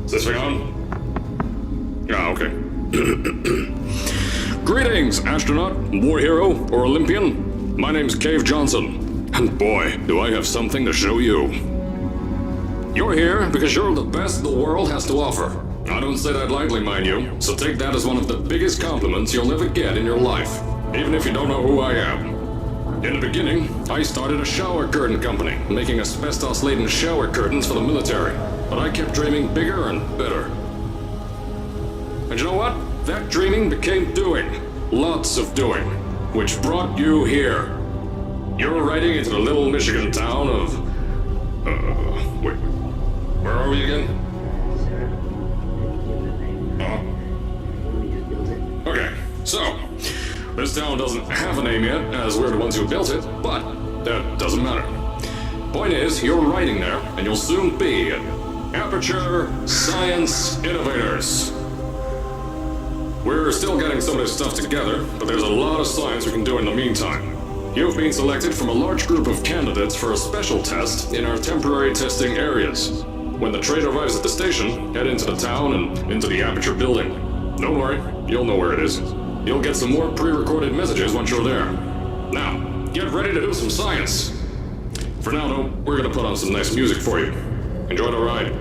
Is this thing on? Ah, okay. Greetings, astronaut, war hero, or Olympian. My name's Cave Johnson, and boy, do I have something to show you. You're here because you're the best the world has to offer. I don't say that lightly, mind you, so take that as one of the biggest compliments you'll ever get in your life, even if you don't know who I am. In the beginning, I started a shower curtain company, making asbestos-laden shower curtains for the military. But I kept dreaming bigger and better. And you know what? That dreaming became doing. Lots of doing. Which brought you here. You're riding into the little Michigan town of... wait. Where are we again? Okay, so... this town doesn't have a name yet, as we're the ones who built it, but that doesn't matter. Point is, you're riding there, and you'll soon be at Aperture Science Innovators. We're still getting some of this stuff together, but there's a lot of science we can do in the meantime. You've been selected from a large group of candidates for a special test in our temporary testing areas. When the train arrives at the station, head into the town and into the Aperture building. Don't worry, you'll know where it is. You'll get some more pre-recorded messages once you're there. Now, get ready to do some science. For now, though, we're gonna put on some nice music for you. Enjoy the ride.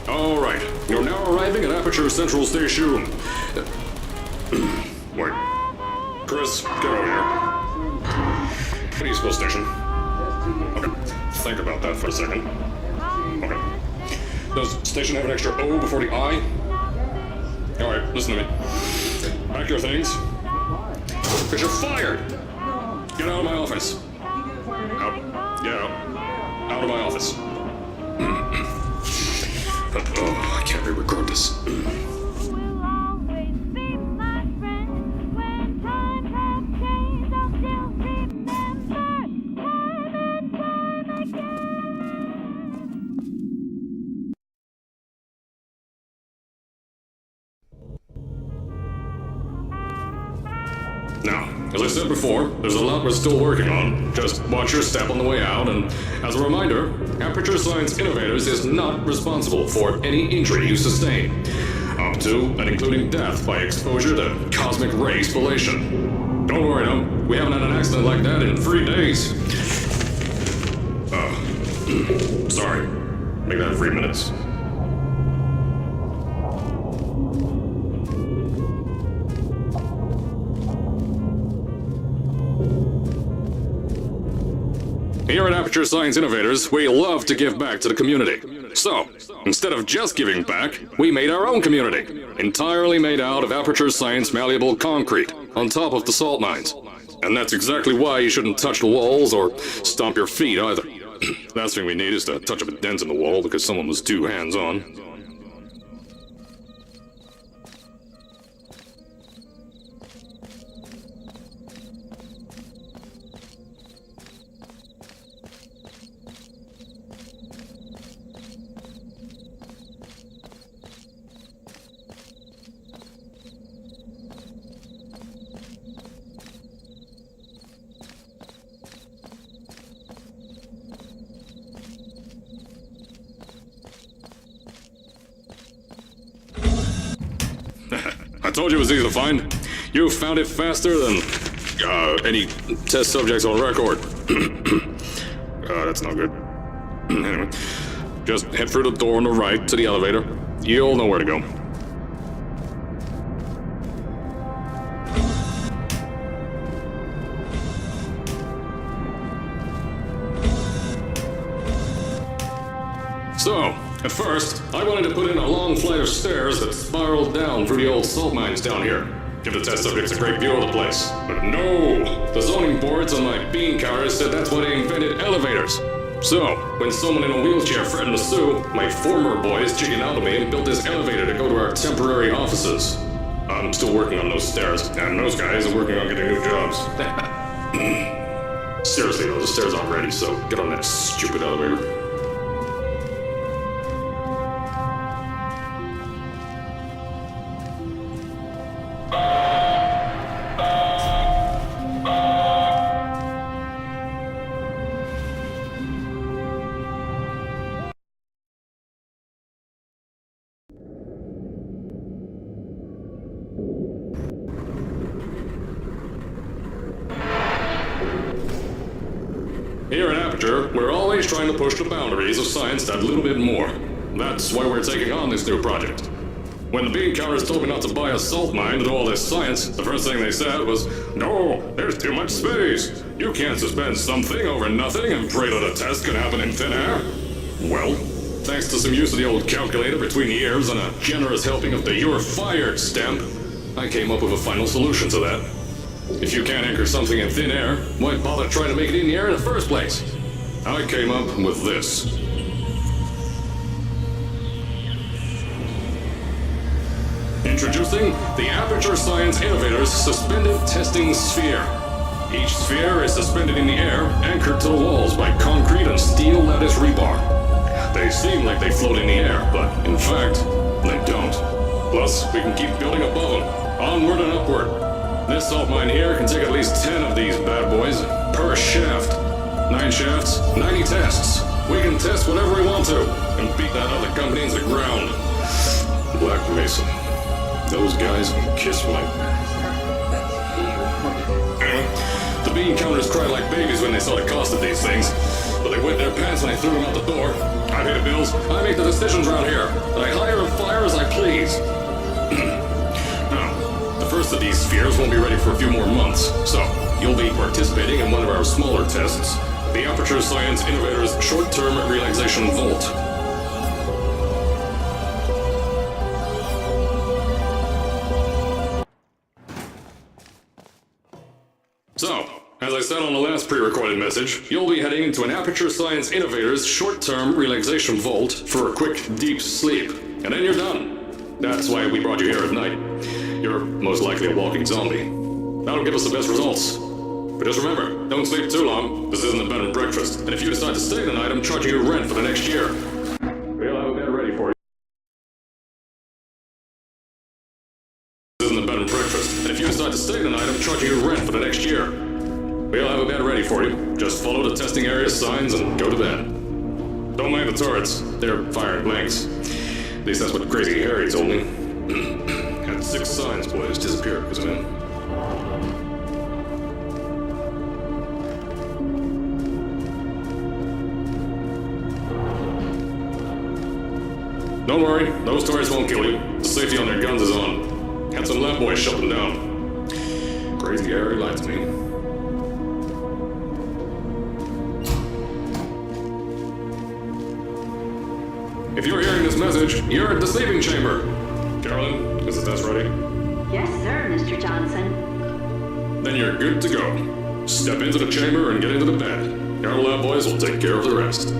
All right, you're now arriving at Aperture Central Station. Wait. Chris, get over here. What do you suppose, station? Okay, think about that for a second. Okay. Does station have an extra O before the I? All right, listen to me. Pack your things. Because you're fired! Get out of my office. Out. Get out. Out of my office. Oh, I can't re-record this. Now, as I said before, there's a lot we're still working on. Just watch your step on the way out, and as a reminder, Aperture Science Innovators is not responsible for any injury you sustain, up to and including death by exposure to cosmic ray spallation. Don't worry, though, we haven't had an accident like that in 3 days. Sorry. Make that 3 minutes. Here at Aperture Science Innovators, we love to give back to the community. So, instead of just giving back, we made our own community, entirely made out of Aperture Science malleable concrete, on top of the salt mines. And that's exactly why you shouldn't touch the walls or stomp your feet either. Last thing we need is to touch up a dent in the wall because someone was too hands-on. I told you it was easy to find. You found it faster than any test subjects on record. That's not good. Anyway, just head through the door on the right to the elevator. You'll know where to go. So, at first, I wanted to put in a long flight of stairs that spiraled down through the old salt mines down here. Give the test subjects a great view of the place. But no! The zoning boards on my bean counters said that's why they invented elevators. So, when someone in a wheelchair threatened to sue, my former boys chickened out of me and built this elevator to go to our temporary offices. I'm still working on those stairs, and those guys are working on getting new jobs. Seriously though, the stairs aren't ready, so get on that stupid elevator. Here at Aperture, we're always trying to push the boundaries of science that little bit more. That's why we're taking on this new project. When the bean counters told me not to buy a salt mine to do all this science, the first thing they said was, "No, there's too much space. You can't suspend something over nothing and pray that a test can happen in thin air." Well, thanks to some use of the old calculator between the ears and a generous helping of the "you're fired" stamp, I came up with a final solution to that. If you can't anchor something in thin air, why bother trying to make it in the air in the first place? I came up with this. Introducing the Aperture Science Innovator's Suspended Testing Sphere. Each sphere is suspended in the air, anchored to the walls by concrete and steel lattice rebar. They seem like they float in the air, but in fact, they don't. Plus, we can keep building above them, onward and upward. This salt mine here can take at least 10 of these bad boys per shaft. 9 shafts, 90 tests. We can test whatever we want to and beat that other company into the ground. Black Mesa. Those guys can kiss my... Anyway, the bean counters cried like babies when they saw the cost of these things, but they wet their pants when I threw them out the door. I pay the bills, I make the decisions around here, and I hire and fire as I please. The first of these spheres won't be ready for a few more months, so you'll be participating in one of our smaller tests, the Aperture Science Innovator's Short-Term Relaxation Vault. So, as I said on the last pre-recorded message, you'll be heading into an Aperture Science Innovator's Short-Term Relaxation Vault for a quick, deep sleep, and then you're done. That's why we brought you here at night. You're most likely a walking zombie. That'll give us the best results. But just remember, don't sleep too long. This isn't a bed and breakfast. And if you decide to stay the night, I'm charging you rent for the next year. We'll have a bed ready for you. This isn't a bed and breakfast. And if you decide to stay the night, I'm charging you rent for the next year. We'll have a bed ready for you. Just follow the testing area signs and go to bed. Don't mind the turrets. They're firing blanks. At least that's what Crazy Harry told me. Had 6 signs, boys, disappeared because of him. Don't worry, those turrets won't kill you. The safety on their guns is on. Had some lab boys shut them down. Crazy Harry lied to me. If you're hearing this message, you're at the sleeping chamber. Carolyn, is the test ready? Yes, sir, Mr. Johnson. Then you're good to go. Step into the chamber and get into the bed. Our lab boys will take care of the rest.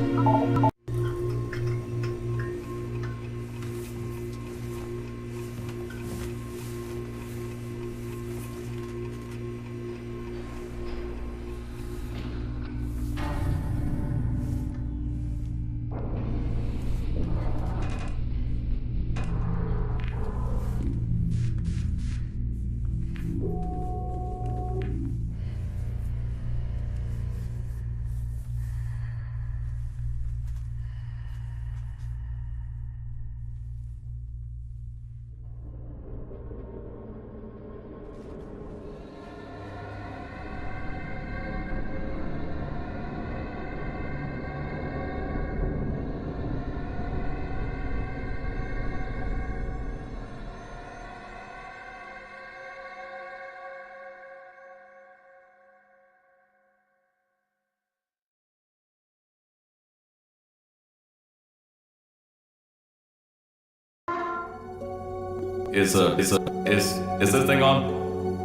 Is this thing on?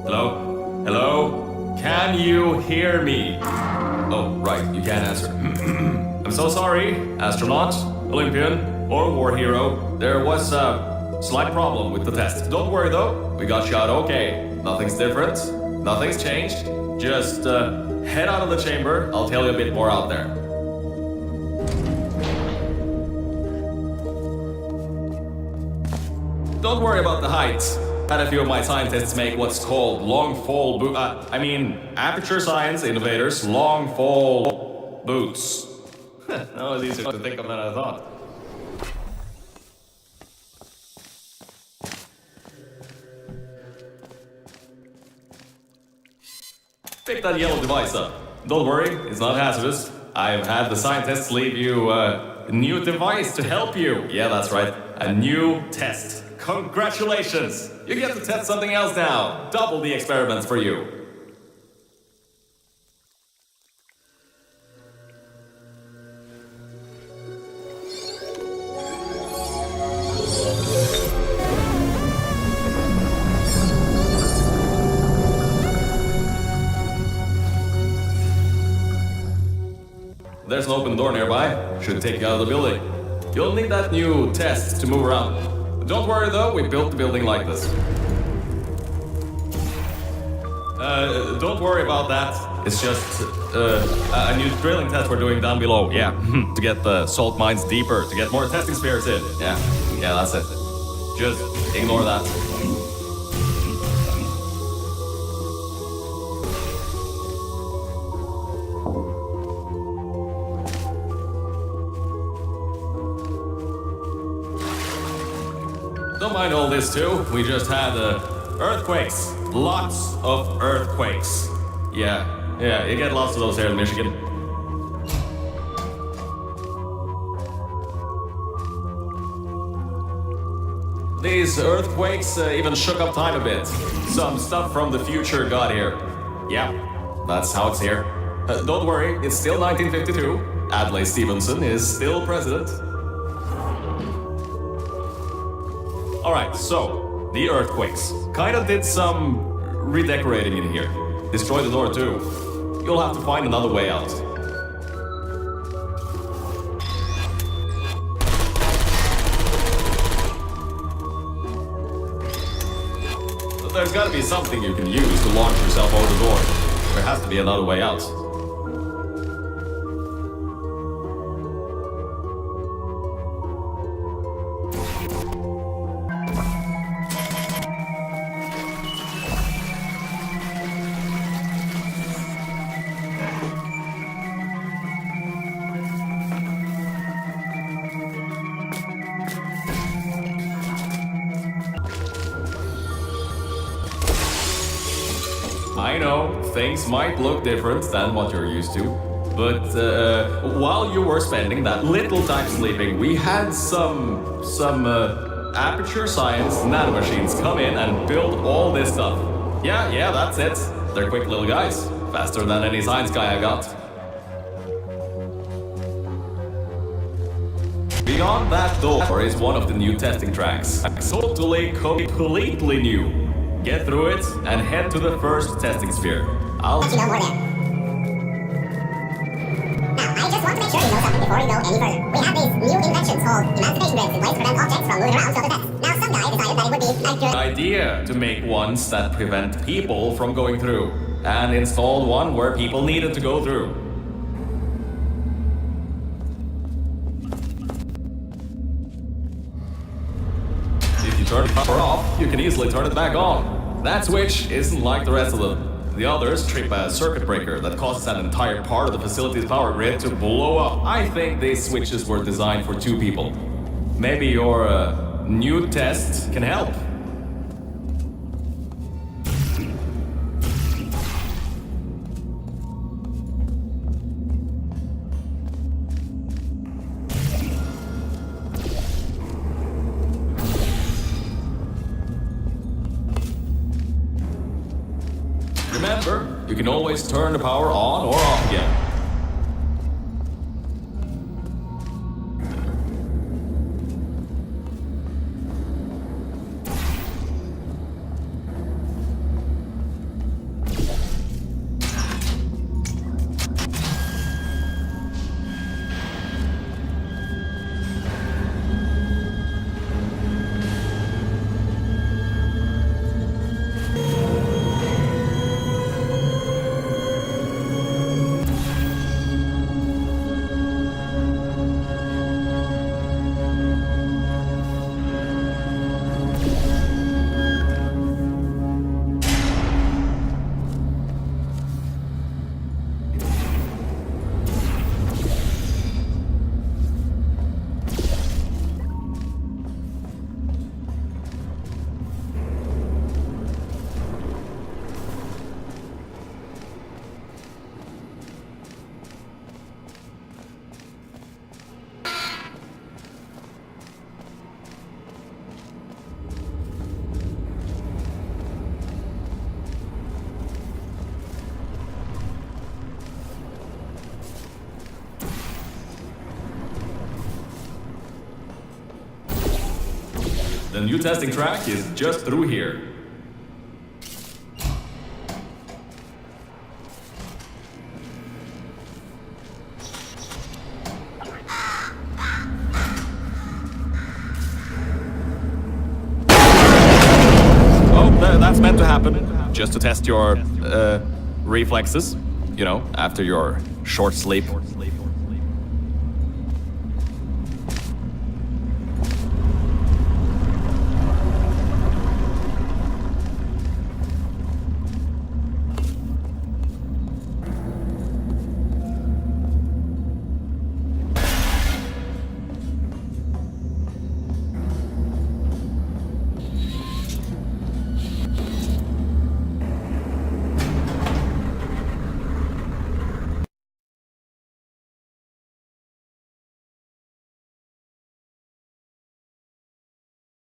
Hello? Hello? Can you hear me? Oh, right, you can't answer. I'm so sorry, astronaut, Olympian, or war hero. There was a slight problem with the test. Don't worry though, we got shot okay. Nothing's different, nothing's changed. Just head out of the chamber, I'll tell you a bit more out there. Don't worry about the heights. Had a few of my scientists make what's called long fall aperture science innovators long fall boots. That was easier to think of than I thought. Pick that yellow device up. Don't worry, it's not hazardous. I've had the scientists leave you a new device to help you. Yeah, that's right. A new test. Congratulations! You get to test something else now. Double the experiments for you. There's an open door nearby. Should take you out of the building. You'll need that new test to move around. Don't worry though, we built the building like this. Don't worry about that. It's just a new drilling test we're doing down below. Yeah, to get the salt mines deeper, to get more testing spheres in. Yeah, that's it. Just ignore that. Don't mind all this too. We just had earthquakes. Lots of earthquakes. Yeah, you get lots of those here in Michigan. These earthquakes even shook up time a bit. Some stuff from the future got here. Yeah, that's how it's here. Don't worry, it's still 1952. Adlai Stevenson is still president. Alright, so, the earthquakes. Kinda did some redecorating in here. Destroyed the door too. You'll have to find another way out. There's gotta be something you can use to launch yourself over the door. There has to be another way out. I know, things might look different than what you're used to, but while you were spending that little time sleeping, we had some aperture science nanomachines come in and build all this stuff. Yeah, that's it. They're quick little guys, faster than any science guy I got. Beyond that door is one of the new testing tracks. Totally, completely new. Get through it and head to the first testing sphere. I'll let you know more there. Now, I just want to make sure you know something before we go any further. We have these new inventions called emancipation grids in place to prevent objects from moving around so the test. Now, some guy decided that it would be a good idea to make ones that prevent people from going through, and installed one where people needed to go through. Turn the power off, you can easily turn it back on. That switch isn't like the rest of them. The others trip a circuit breaker that causes an entire part of the facility's power grid to blow up. I think these switches were designed for two people. Maybe your new test can help. Remember, you can always turn the power on or off again. The new testing track is just through here. That's meant to happen, just to test your reflexes, you know, after your short sleep.